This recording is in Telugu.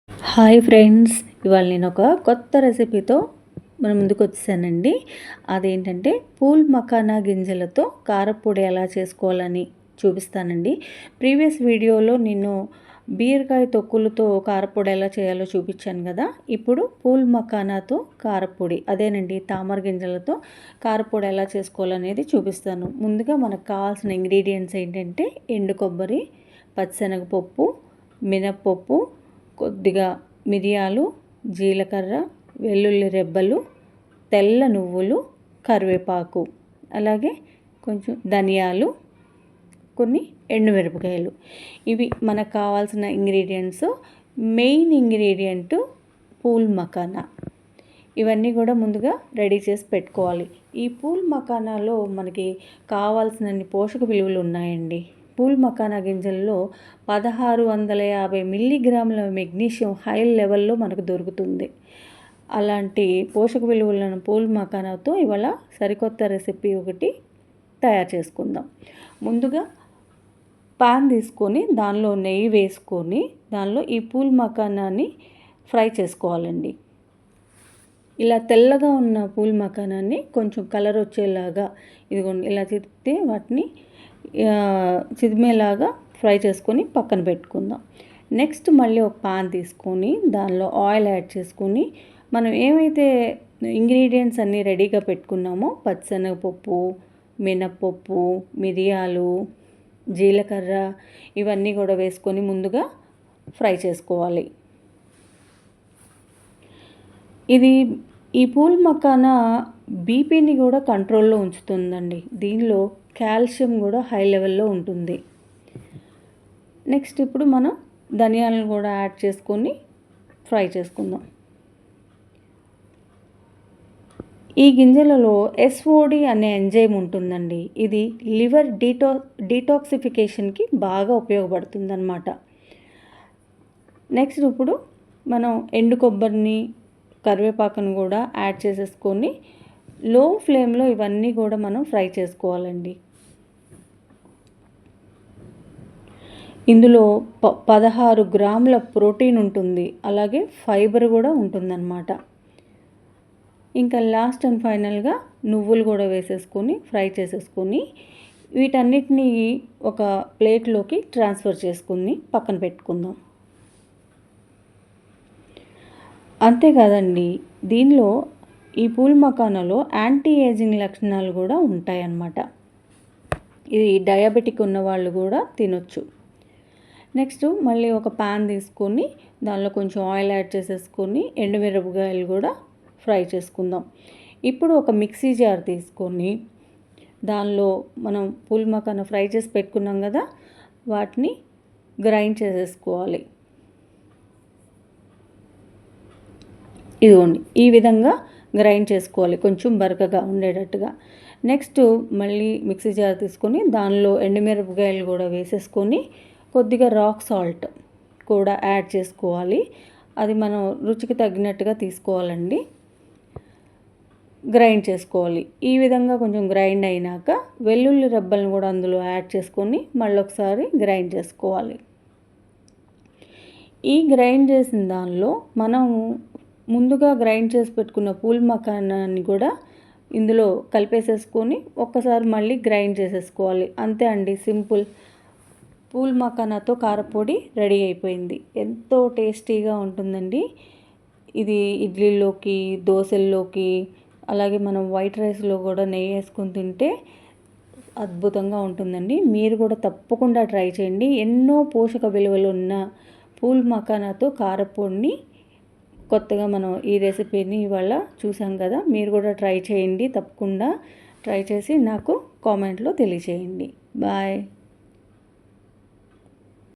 హాయ్ ఫ్రెండ్స్, ఇవాళ నేను ఒక కొత్త రెసిపీతో మన ముందుకు వచ్చేసానండి. అదేంటంటే పూల్ మఖానా గింజలతో కారపొడి ఎలా చేసుకోవాలని చూపిస్తానండి. ప్రీవియస్ వీడియోలో నేను బీరకాయ తొక్కులతో కారపొడి ఎలా చేయాలో చూపించాను కదా. ఇప్పుడు పూల్ మఖానాతో కారపొడి, అదేనండి తామర గింజలతో కారపొడి ఎలా చేసుకోవాలనేది చూపిస్తాను. ముందుగా మనకు కావాల్సిన ఇంగ్రీడియంట్స్ ఏంటంటే ఎండు కొబ్బరి, పచ్చిశనగపప్పు, మినప్పప్పు, కొద్దిగా మిరియాలు, జీలకర్ర, వెల్లుల్లి రెబ్బలు, తెల్ల నువ్వులు, కరివేపాకు, అలాగే కొంచెం ధనియాలు, కొన్ని ఎండుమిరపకాయలు. ఇవి మనకు కావాల్సిన ingredients. Main ingredient pool makhana. ఇవన్నీ కూడా ముందుగా రెడీ చేసి పెట్టుకోవాలి. ఈ పూల్ మఖానాలో మనకి కావాల్సినన్ని పోషక విలువలు ఉన్నాయండి. పూల్ మఖానా గింజల్లో 1650 మిల్లీగ్రాముల మెగ్నీషియం హై లెవెల్లో మనకు దొరుకుతుంది. అలాంటి పోషక విలువలను పూల్ మఖానాతో ఇవాళ సరికొత్త రెసిపీ ఒకటి తయారు చేసుకుందాం. ముందుగా పాన్ తీసుకొని దానిలో నెయ్యి వేసుకొని దానిలో ఈ పూల్ మఖానాన్ని ఫ్రై చేసుకోవాలండి. ఇలా తెల్లగా ఉన్న పూల్ మఖానాన్ని కొంచెం కలర్ వచ్చేలాగా ఇదిగోండి ఇలా తిప్పితే వాటిని చిదిమేలాగా ఫ్రై చేసుకొని పక్కన పెట్టుకుందాం. నెక్స్ట్ మళ్ళీ ఒక పాన్ తీసుకొని దానిలో ఆయిల్ యాడ్ చేసుకొని మనం ఏమైతే ఇంగ్రీడియంట్స్ అన్నీ రెడీగా పెట్టుకున్నామో పచ్చిశనగపప్పు, మినప్పప్పు, మిరియాలు, జీలకర్ర ఇవన్నీ కూడా వేసుకొని ముందుగా ఫ్రై చేసుకోవాలి. ఈ పూల్ మఖానా బీపీని కూడా కంట్రోల్లో ఉంచుతుందండి. దీనిలో కాల్షియం కూడా హై లెవెల్లో ఉంటుంది. నెక్స్ట్ ఇప్పుడు మనం ధనియాలను కూడా యాడ్ చేసుకొని ఫ్రై చేసుకుందాం. ఈ గింజలలో ఎస్ఓడి అనే ఎంజైమ్ ఉంటుందండి. ఇది లివర్ డీటాక్సిఫికేషన్కి బాగా ఉపయోగపడుతుందన్నమాట. నెక్స్ట్ ఇప్పుడు మనం ఎండు కొబ్బరిని, కరివేపాకును కూడా యాడ్ చేసేసుకొని లో ఫ్లేమ్లో ఇవన్నీ కూడా మనం ఫ్రై చేసుకోవాలండి. ఇందులో 16 గ్రాముల ప్రోటీన్ ఉంటుంది, అలాగే ఫైబర్ కూడా ఉంటుందన్నమాట. ఇంకా లాస్ట్ అండ్ ఫైనల్గా నువ్వులు కూడా వేసేసుకొని ఫ్రై చేసేసుకొని వీటన్నిటినీ ఒక ప్లేట్లోకి ట్రాన్స్ఫర్ చేసుకుని పక్కన పెట్టుకుందాం. అంతేకాదండి, దీనిలో ఈ పూల్ మఖానాలో యాంటీ ఏజింగ్ లక్షణాలు కూడా ఉంటాయన్నమాట. ఇది డయాబెటిక్ ఉన్న వాళ్ళు కూడా తినొచ్చు. నెక్స్ట్ మళ్ళీ ఒక పాన్ తీసుకొని దానిలో కొంచెం ఆయిల్ యాడ్ చేసేసుకొని ఎండుమిరపకాయలు కూడా ఫ్రై చేసుకుందాం. ఇప్పుడు ఒక మిక్సీ జార్ తీసుకొని దానిలో మనం పూల్ మఖానా ఫ్రై చేసి పెట్టుకున్నాం కదా, వాటిని గ్రైండ్ చేసేసుకోవాలి. ఇదిగోండి ఈ విధంగా గ్రైండ్ చేసుకోవాలి, కొంచెం బరకగా ఉండేటట్టుగా. నెక్స్ట్ మళ్ళీ మిక్సీ జార్ తీసుకొని దానిలో ఎండుమిరపకాయలు కూడా వేసేసుకొని కొద్దిగా రాక్ సాల్ట్ కూడా యాడ్ చేసుకోవాలి. అది మనం రుచికి తగినట్టుగా తీసుకోవాలండి. గ్రైండ్ చేసుకోవాలి. ఈ విధంగా కొంచెం గ్రైండ్ అయినాక వెల్లుల్లి రెబ్బలను కూడా అందులో యాడ్ చేసుకొని మళ్ళీ ఒకసారి గ్రైండ్ చేసుకోవాలి. ఈ గ్రైండ్ చేసిన దానిలో మనం ముందుగా గ్రైండ్ చేసి పెట్టుకున్న పూల్ మఖానాన్ని కూడా ఇందులో కలిపేసేసుకొని ఒక్కసారి మళ్ళీ గ్రైండ్ చేసేసుకోవాలి. అంతే అండి, సింపుల్. పూల్ మఖానాతో కారపొడి రెడీ అయిపోయింది. ఎంతో టేస్టీగా ఉంటుందండి. ఇది ఇడ్లీలోకి, దోశల్లోకి, అలాగే మనం వైట్ రైస్లో కూడా నెయ్యి వేసుకొని తింటే అద్భుతంగా ఉంటుందండి. మీరు కూడా తప్పకుండా ట్రై చేయండి. ఎన్నో పోషక విలువలు ఉన్న పూల్ మఖానాతో కారపొడిని కొత్తగా మనం ఈ రెసిపీని ఇవాళ చూసాం కదా. మీరు కూడా ట్రై చేయండి, తప్పకుండా ట్రై చేసి నాకు కామెంట్లో తెలియచేయండి. బాయ్.